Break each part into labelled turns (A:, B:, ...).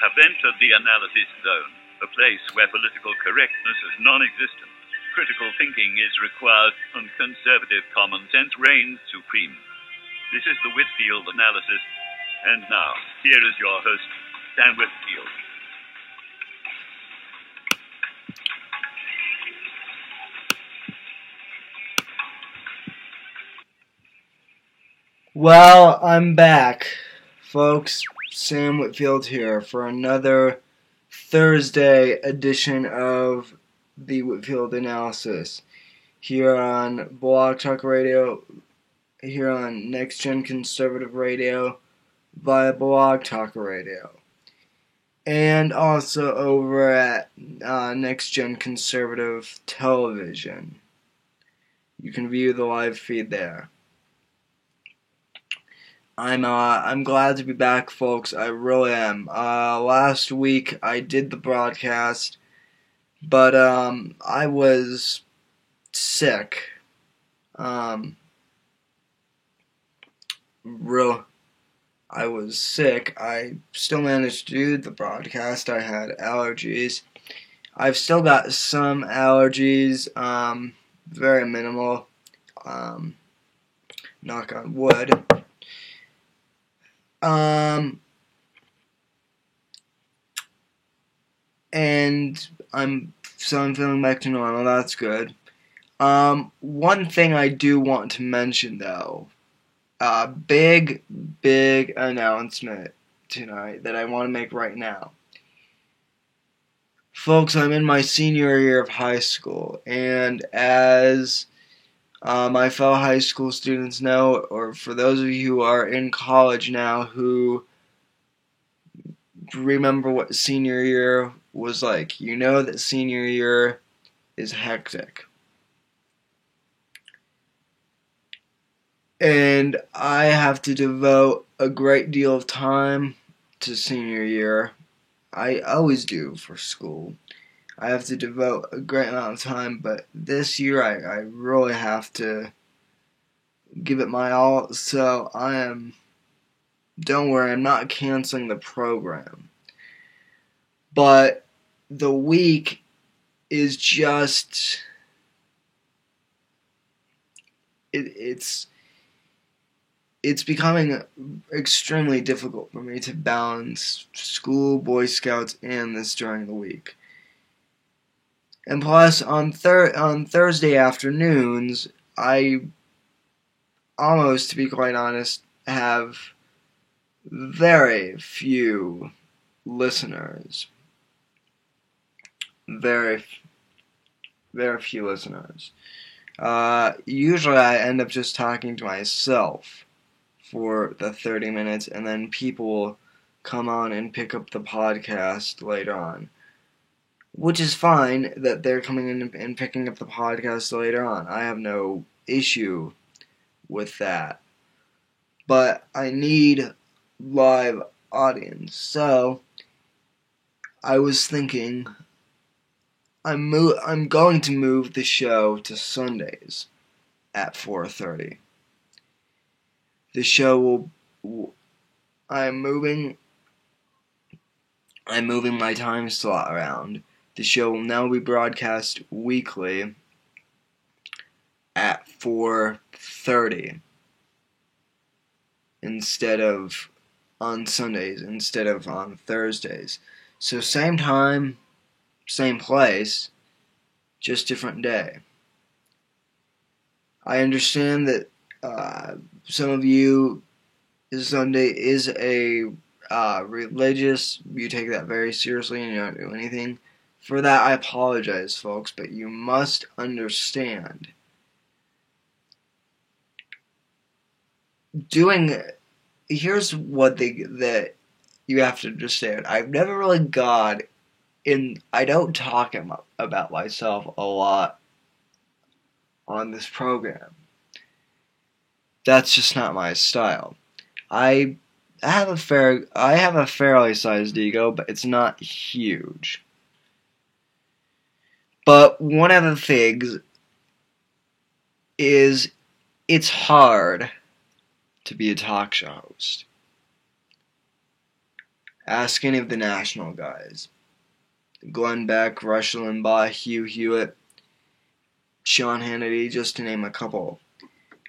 A: have entered the analysis zone, a place where political correctness is non-existent. Critical thinking is required, and conservative common sense reigns supreme. This is the Whitfield Analysis, and now, here is your host, Sam Whitfield.
B: Well, I'm back, folks. Sam Whitfield here for another Thursday edition of the Whitfield Analysis here on Blog Talk Radio, here on Next Gen Conservative Radio via Blog Talk Radio, and also over at Next Gen Conservative Television. You can view the live feed there. I'm glad to be back, folks. I really am. Last week I did the broadcast, but I was sick. I was sick. I still managed to do the broadcast. I had allergies. I've still got some allergies, very minimal. Knock on wood. And I'm feeling back to normal. That's good. One thing I do want to mention, though, big announcement tonight that I want to make right now. Folks, I'm in my senior year of high school, and as my fellow high school students know, or for those of you who are in college now who remember what senior year was like, you know that senior year is hectic. And I have to devote a great deal of time to senior year. I always do for school. I have to devote a great amount of time, but this year I really have to give it my all, so don't worry, I'm not canceling the program. But the week is just, it's becoming extremely difficult for me to balance school, Boy Scouts, and this during the week. And plus, on Thursday afternoons, I almost, to be quite honest, have very few listeners. Very few listeners. Usually I end up just talking to myself for the 30 minutes, and then people will come on and pick up the podcast later on. Which is fine that they're coming in and picking up the podcast later on. I have no issue with that. But I need live audience. So I was thinking I'm going to move the show to Sundays at 4:30. The show I'm moving my time slot around. The show will now be broadcast weekly at 4:30 instead of on Sundays, instead of on Thursdays. So same time, same place, just different day. I understand that some of you, Sunday is a religious, you take that very seriously and you don't do anything. For that, I apologize, folks, but you must understand. Here's what that you have to understand. I've never really I don't talk about myself a lot on this program. That's just not my style. I have a fairly sized ego, but it's not huge. But one of the things is it's hard to be a talk show host. Ask any of the national guys. Glenn Beck, Rush Limbaugh, Hugh Hewitt, Sean Hannity, just to name a couple.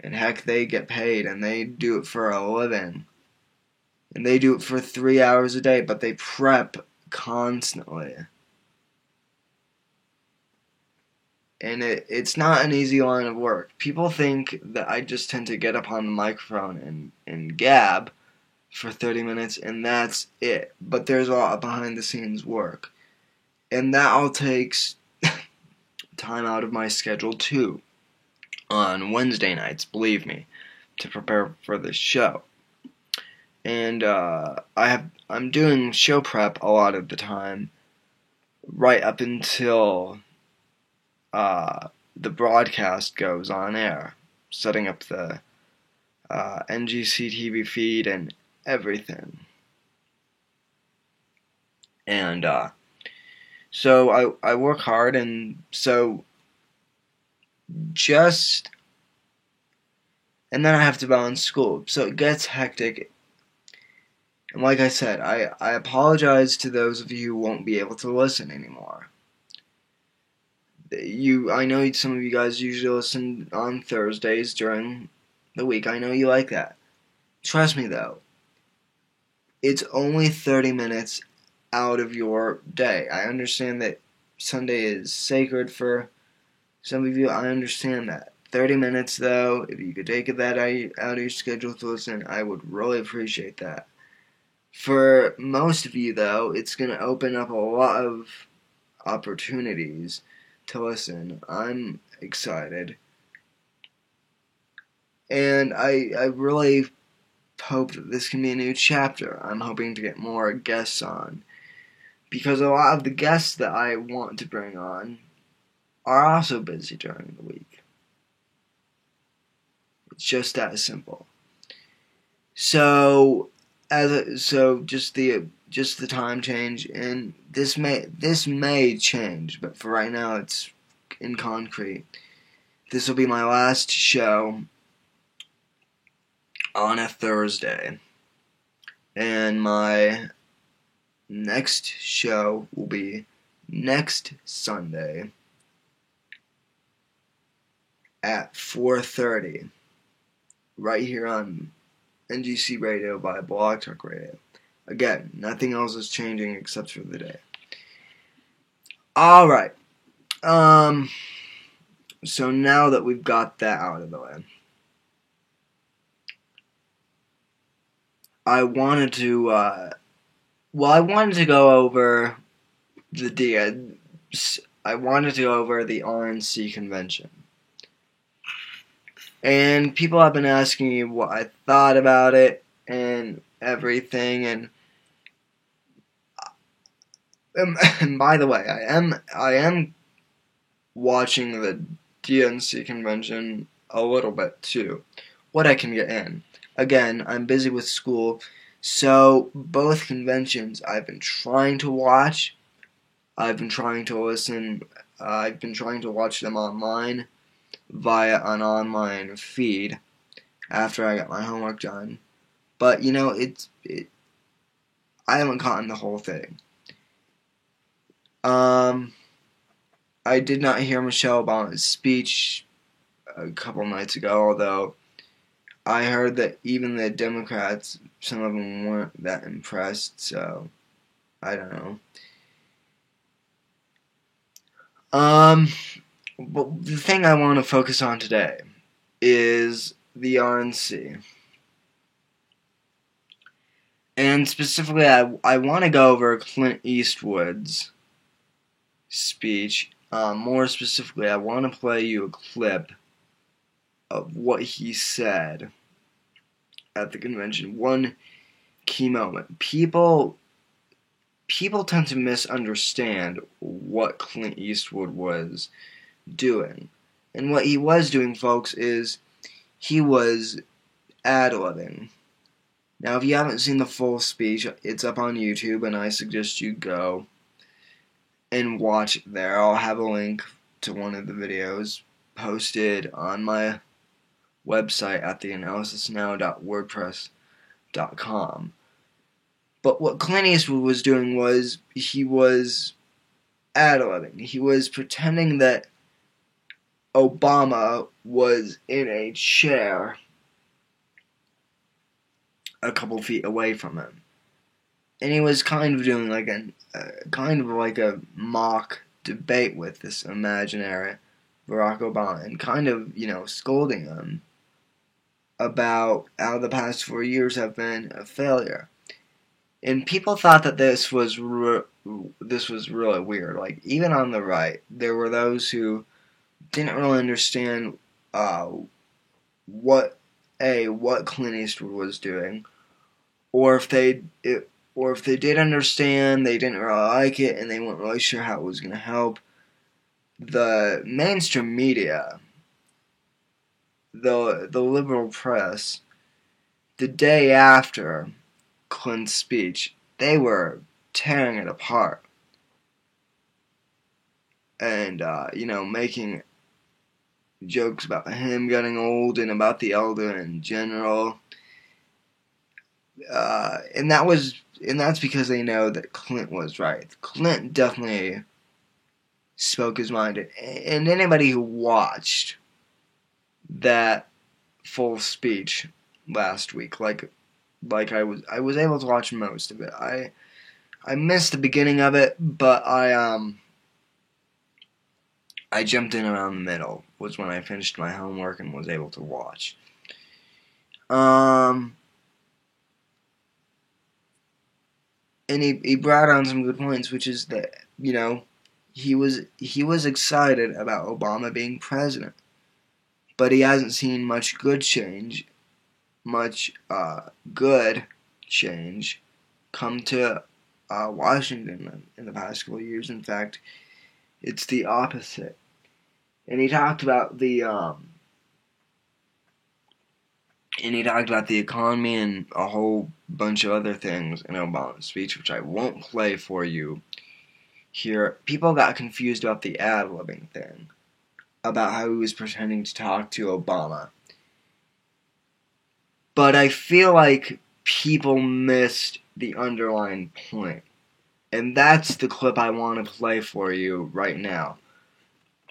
B: And heck, they get paid, and they do it for a living. And they do it for 3 hours a day, but they prep constantly. And it's not an easy line of work. People think that I just tend to get up on the microphone and gab for 30 minutes, and that's it. But there's a lot of behind-the-scenes work. And that all takes time out of my schedule, too. On Wednesday nights, believe me, to prepare for this show. And I'm doing show prep a lot of the time, right up until the broadcast goes on air, setting up the NGC TV feed and everything. And so I work hard, and so and then I have to balance school, so it gets hectic. And like I said, I apologize to those of you who won't be able to listen anymore. I know some of you guys usually listen on Thursdays during the week. I know you like that. Trust me though, it's only 30 minutes out of your day. I understand that Sunday is sacred for some of you. I understand that. 30 minutes though, if you could take that out of your schedule to listen, I would really appreciate that. For most of you though, it's going to open up a lot of opportunities to listen. I'm excited. And I really hope that this can be a new chapter. I'm hoping to get more guests on, because a lot of the guests that I want to bring on are also busy during the week. It's just that simple. So just the time change, and this may change, but for right now it's in concrete. This will be my last show on a Thursday, and my next show will be next Sunday at 4:30, right here on NGC Radio by Blog Talk Radio. Again, nothing else is changing except for the day. Alright. So now that we've got that out of the way, I wanted to go over the RNC convention. And people have been asking me what I thought about it and everything, and by the way, I am watching the DNC convention a little bit too, what I can get in. Again, I'm busy with school, so both conventions I've been trying to watch, I've been trying to listen, I've been trying to watch them online via an online feed after I got my homework done. But you know, I haven't gotten the whole thing. I did not hear Michelle Obama's speech a couple nights ago, although I heard that even the Democrats, some of them weren't that impressed, so I don't know. But the thing I want to focus on today is the RNC. And specifically, I want to go over Clint Eastwood's speech. More specifically, I want to play you a clip of what he said at the convention. One key moment. People tend to misunderstand what Clint Eastwood was doing. And what he was doing, folks, is he was ad-libbing. Now, if you haven't seen the full speech, it's up on YouTube, and I suggest you go and watch it there. I'll have a link to one of the videos posted on my website at theanalysisnow.wordpress.com. But what Clint Eastwood was doing was he was ad-libbing. He was pretending that Obama was in a chair a couple feet away from him. And he was kind of doing like a mock debate with this imaginary Barack Obama, and kind of, scolding him about how the past 4 years have been a failure. And people thought that this was really weird. Like, even on the right, there were those who didn't really understand what Clint Eastwood was doing, or if they did understand, they didn't really like it, and they weren't really sure how it was going to help. The mainstream media, the liberal press, the day after Clint's speech, they were tearing it apart. And, making jokes about him getting old and about the elder in general. And that's because they know that Clint was right. Clint definitely spoke his mind. And anybody who watched that full speech last week, like I was able to watch most of it. I missed the beginning of it, but I jumped in around the middle, was when I finished my homework and was able to watch. And he brought on some good points, which is that, he was excited about Obama being president, but he hasn't seen much good change come to Washington in the past couple of years. In fact, it's the opposite. And he talked about the economy and a whole bunch of other things in Obama's speech, which I won't play for you here. People got confused about the ad-libbing thing, about how he was pretending to talk to Obama. But I feel like people missed the underlying point. And that's the clip I want to play for you right now.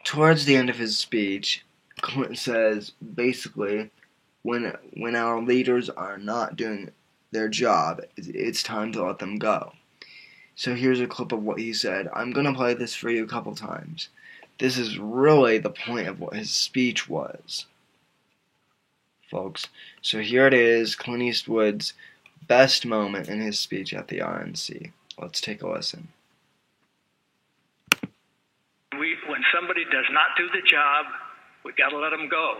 B: Towards the end of his speech, Clinton says, basically, when our leaders are not doing their job, it's time to let them go. So here's a clip of what he said. I'm going to play this for you a couple times. This is really the point of what his speech was, folks. So here it is, Clint Eastwood's best moment in his speech at the RNC. Let's take a listen.
C: When somebody does not do the job, we got to let them go.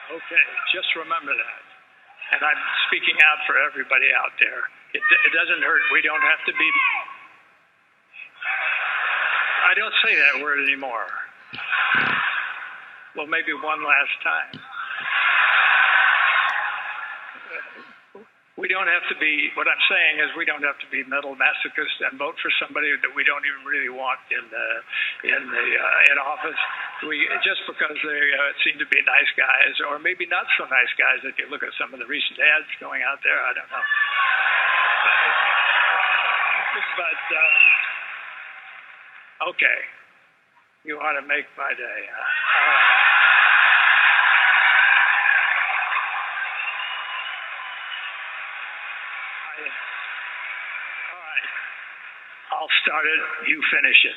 C: Okay, just remember that. And I'm speaking out for everybody out there. It doesn't hurt. We don't have to be... I don't say that word anymore. Well, maybe one last time. We don't have to be, what I'm saying is we don't have to be mental masochists and vote for somebody that we don't even really want in office. Just because they seem to be nice guys, or maybe not so nice guys if you look at some of the recent ads going out there. I don't know. But, okay. You want to make my day. All right. I'll start it. You finish it.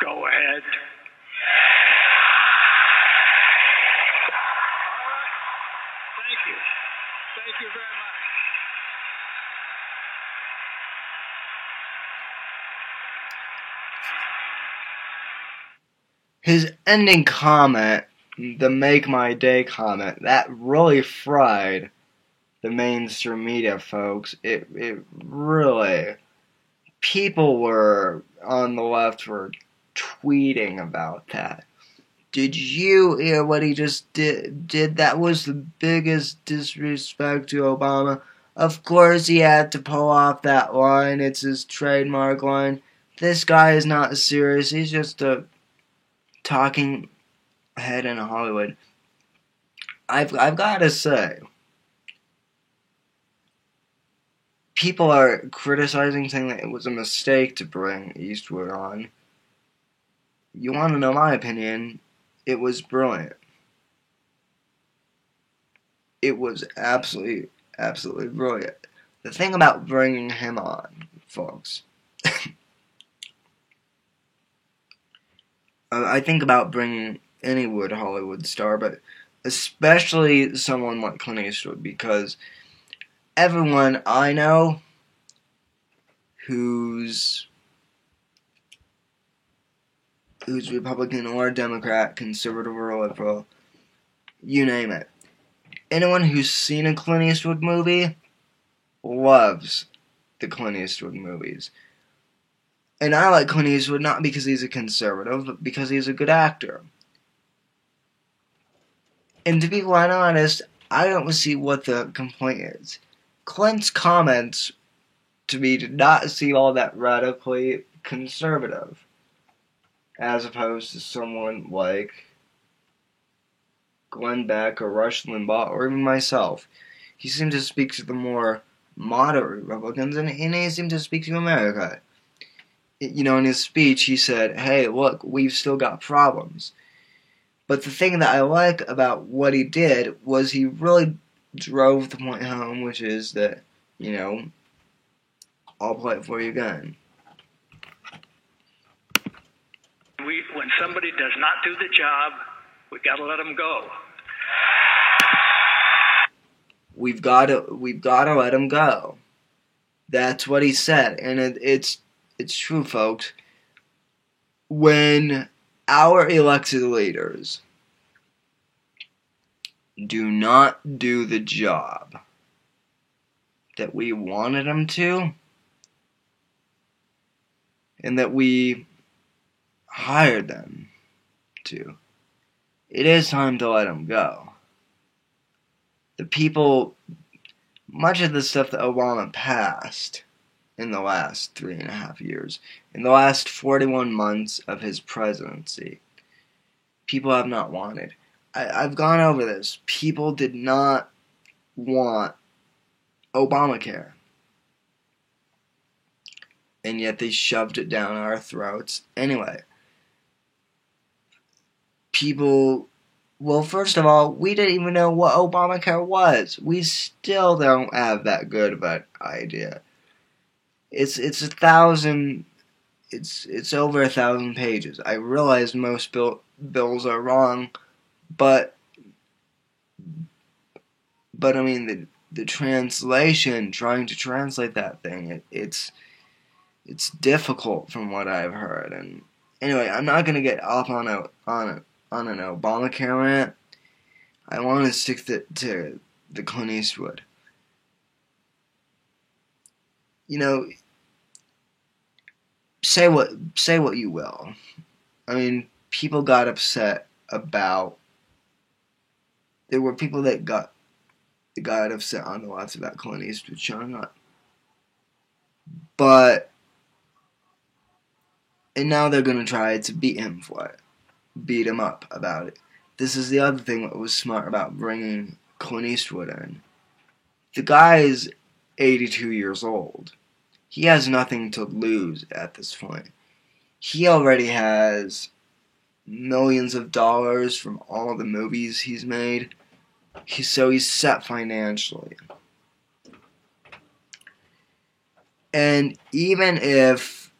C: Go ahead. Thank you. Thank you very much.
B: His ending comment the "Make My Day" comment, that really fried the mainstream media, folks. It really, people were on the left were tweeting about that. Did you hear what he just did? That was the biggest disrespect to Obama. Of course he had to pull off that line. It's his trademark line. This guy is not serious. He's just a talking head in Hollywood. I've got to say, people are criticizing, saying that it was a mistake to bring Eastwood on. You want to know my opinion? It was brilliant. It was absolutely brilliant. The thing about bringing him on, folks, I think about bringing any Hollywood star, but especially someone like Clint Eastwood, because everyone I know who's Republican or Democrat, conservative or liberal, you name it, anyone who's seen a Clint Eastwood movie loves the Clint Eastwood movies. And I like Clint Eastwood not because he's a conservative, but because he's a good actor. And to be quite honest, I don't see what the complaint is. Clint's comments, to me, did not seem all that radically conservative, as opposed to someone like Glenn Beck or Rush Limbaugh or even myself. He seemed to speak to the more moderate Republicans, and he seemed to speak to America. You know, in his speech, he said, hey, look, we've still got problems. But the thing that I like about what he did was he really drove the point home, which is that, you know, I'll play it for you again.
C: When somebody does not do the job, we got to let them go.
B: We've got to let him go. That's what he said, and it's true, folks. When our elected leaders do not do the job that we wanted them to, and that we hired them to, it is time to let them go. The people, much of the stuff that Obama passed in the last 3.5 years, in the last 41 months of his presidency, people have not wanted. I've gone over this. People did not want Obamacare. And yet they shoved it down our throats anyway. People, well, first of all, we didn't even know what Obamacare was. We still don't have that good of an idea. It's over 1,000 pages. I realize most bills are wrong, but I mean the translation, trying to translate that thing, it's difficult from what I've heard. And anyway, I'm not gonna get off on an Obamacare rant. I want to stick to the Clint Eastwood. You know, say what you will. I mean, people got upset about. There were people that got upset on the left about Clint Eastwood showing up. And now they're gonna try to beat him for it. Beat him up about it. This is the other thing that was smart about bringing Clint Eastwood in. The guy is 82 years old. He has nothing to lose at this point. He already has millions of dollars from all the movies he's made. So he's set financially. And even if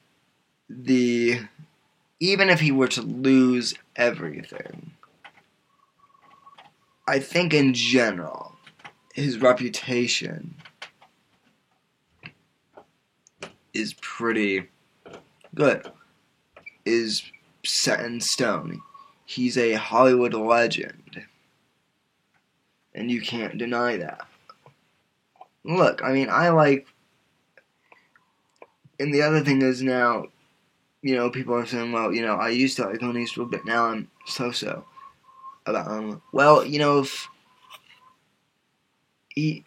B: he were to lose everything, I think in general, his reputation is pretty good, is set in stone. he's a Hollywood legend. And you can't deny that. Look, I mean, I like... And the other thing is now, you know, people are saying, well, you know, I used to like Clint Eastwood, but now I'm so-so about him. Well, you know, if...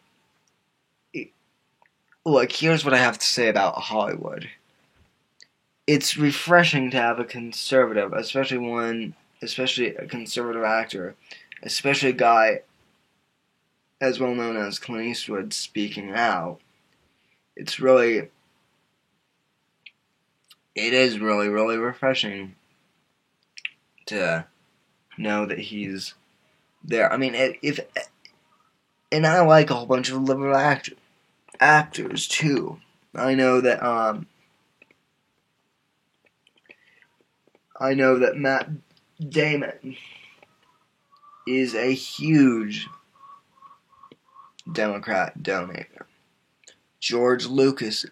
B: Look, here's what I have to say about Hollywood. It's refreshing to have a conservative, especially a conservative actor, especially a guy as well known as Clint Eastwood speaking out. It is really refreshing to know that he's there. I mean, and I like a whole bunch of liberal actors too. I know that Matt Damon is a huge Democrat donator. George Lucas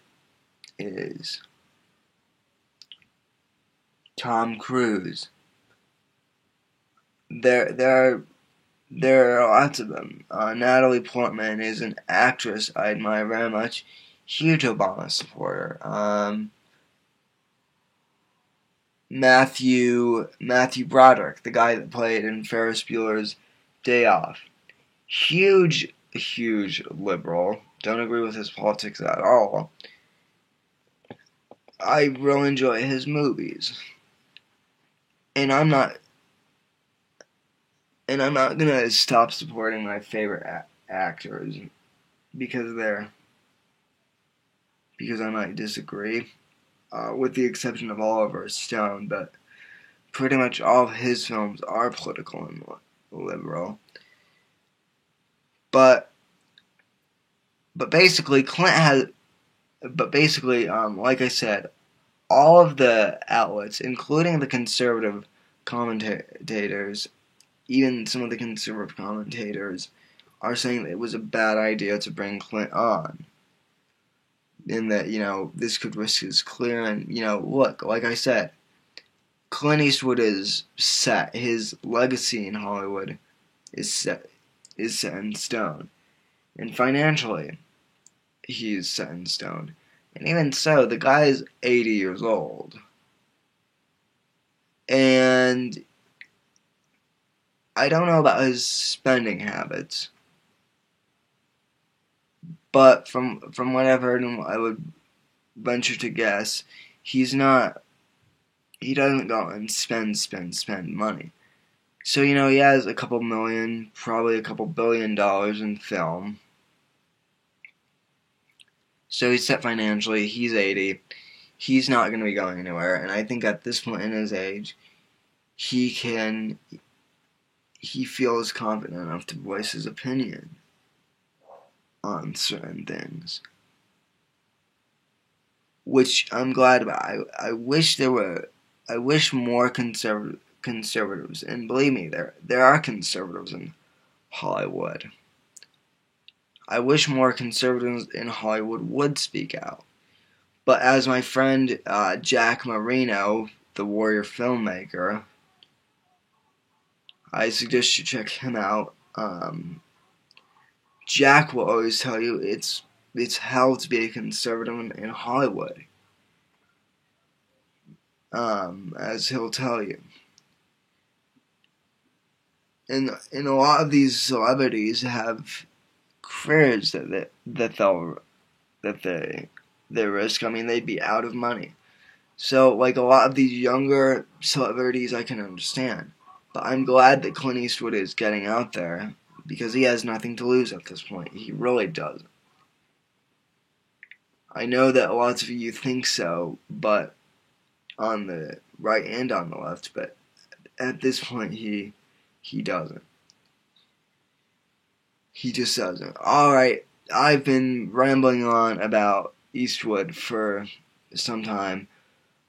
B: is. Tom Cruise. There are lots of them. Natalie Portman is an actress I admire very much. Huge Obama supporter. Matthew Broderick, the guy that played in Ferris Bueller's Day Off. Huge liberal. Don't agree with his politics at all. I really enjoy his movies. And I'm not gonna stop supporting my favorite actors because I might disagree, with the exception of Oliver Stone, but pretty much all of his films are political and liberal. But basically, like I said, all of the outlets, including the conservative commentators, even some of the conservative commentators, are saying that it was a bad idea to bring Clint on. And that, you know, this could risk his career. And, you know, look, like I said, Clint Eastwood is set. His legacy in Hollywood is set in stone. And financially, he's set in stone. And even so, the guy is 80 years old. And I don't know about his spending habits. But from what I've heard, and I would venture to guess, he doesn't go and spend money. So, you know, he has a couple million, probably a couple $1 billion in film. So he's set financially, he's 80, he's not going to be going anywhere, and I think at this point in his age, he feels confident enough to voice his opinion on certain things. Which I'm glad about. I wish more conservatives, and believe me, there are conservatives in Hollywood. I wish more conservatives in Hollywood would speak out. But as my friend Jack Marino, the Warrior filmmaker, I suggest you check him out. Jack will always tell you it's hell to be a conservative in Hollywood. As he'll tell you. And a lot of these celebrities have careers that they risk. I mean, they'd be out of money. So, like, a lot of these younger celebrities I can understand. But I'm glad that Clint Eastwood is getting out there, because he has nothing to lose at this point. He really doesn't. I know that lots of you think so, but on the right and on the left, but at this point he doesn't. He just doesn't. Alright, I've been rambling on about Eastwood for some time.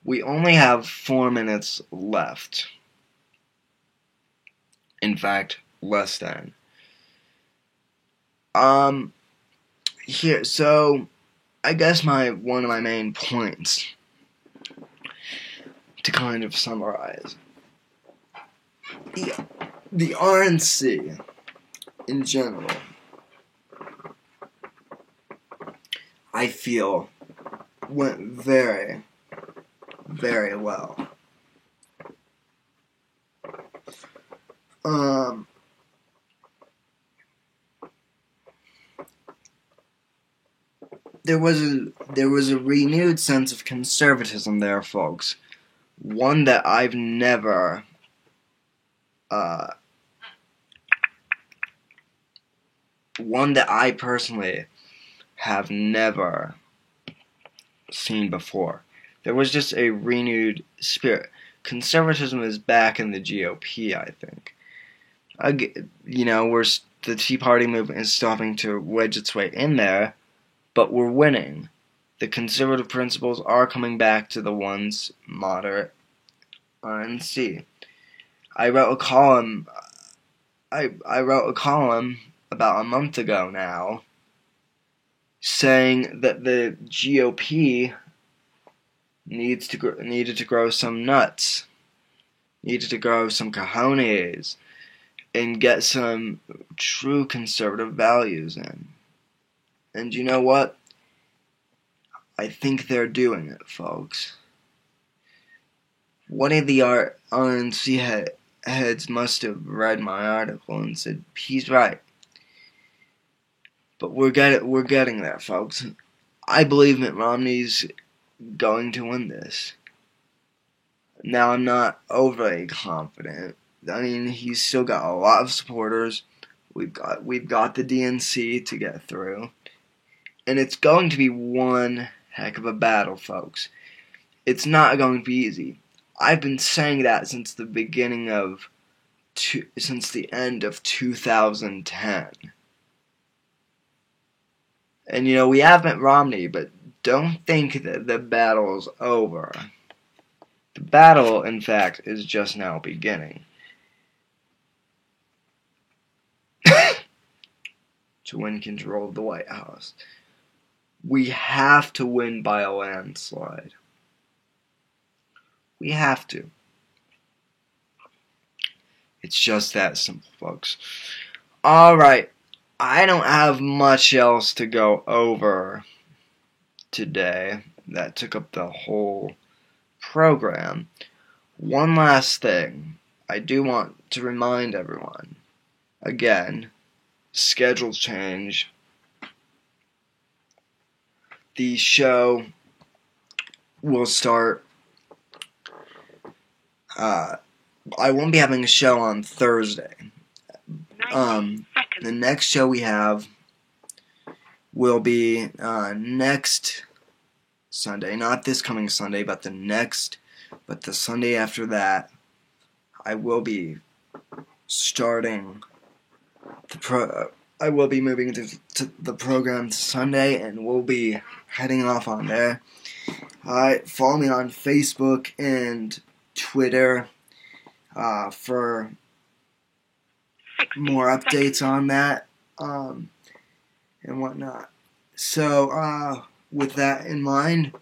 B: We only have 4 minutes left. In fact, less than. Here, so I guess one of my main points, to kind of summarize, the RNC in general, I feel, went very, very well. There was a renewed sense of conservatism there, folks. One that I've never one that I personally have never seen before. There was just a renewed spirit. Conservatism is back in the GOP, I think. The Tea Party movement is starting to wedge its way in there, but we're winning. The conservative principles are coming back to the once moderate RNC. I wrote a column about a month ago now, saying that the GOP needed to grow some nuts, needed to grow some cojones, and get some true conservative values in. And you know what? I think they're doing it, folks. One of the RNC heads must have read my article and said, he's right. But we're getting there, folks. I believe Mitt Romney's going to win this. Now, I'm not overly confident. I mean, he's still got a lot of supporters. We've got the DNC to get through. And it's going to be one heck of a battle, folks. It's not going to be easy. I've been saying that since the end of 2010. And we have Mitt Romney, but don't think that the battle's over. The battle, in fact, is just now beginning. To win control of the White House. We have to win by a landslide. We have to. It's just that simple, folks. Alright, I don't have much else to go over today. That took up the whole program. One last thing. I do want to remind everyone. Again, schedule change. The show will start. I won't be having a show on Thursday. The next show we have will be next Sunday. Not this coming Sunday, but the Sunday after that. I will be starting I will be moving to the program Sunday, and we'll be heading off on there. Follow me on Facebook and Twitter for more updates on that and whatnot. So, with that in mind,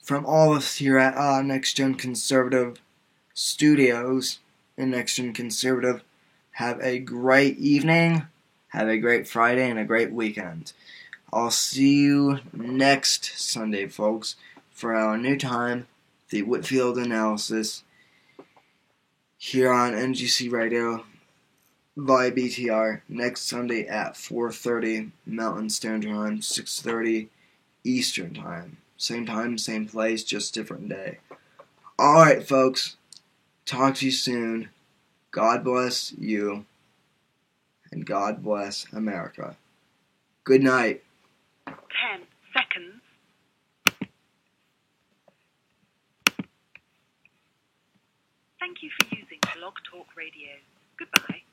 B: from all of us here at Next Gen Conservative Studios and Next Gen Conservative, have a great evening, have a great Friday, and a great weekend. I'll see you next Sunday, folks, for our new time, the Whitfield Analysis, here on NGC Radio via BTR, next Sunday at 4:30 Mountain Standard Time, 6:30 Eastern Time. Same time, same place, just different day. Alright, folks. Talk to you soon. God bless you. And God bless America. Good night.
D: 10 seconds. Thank you for using Blog Talk Radio. Goodbye.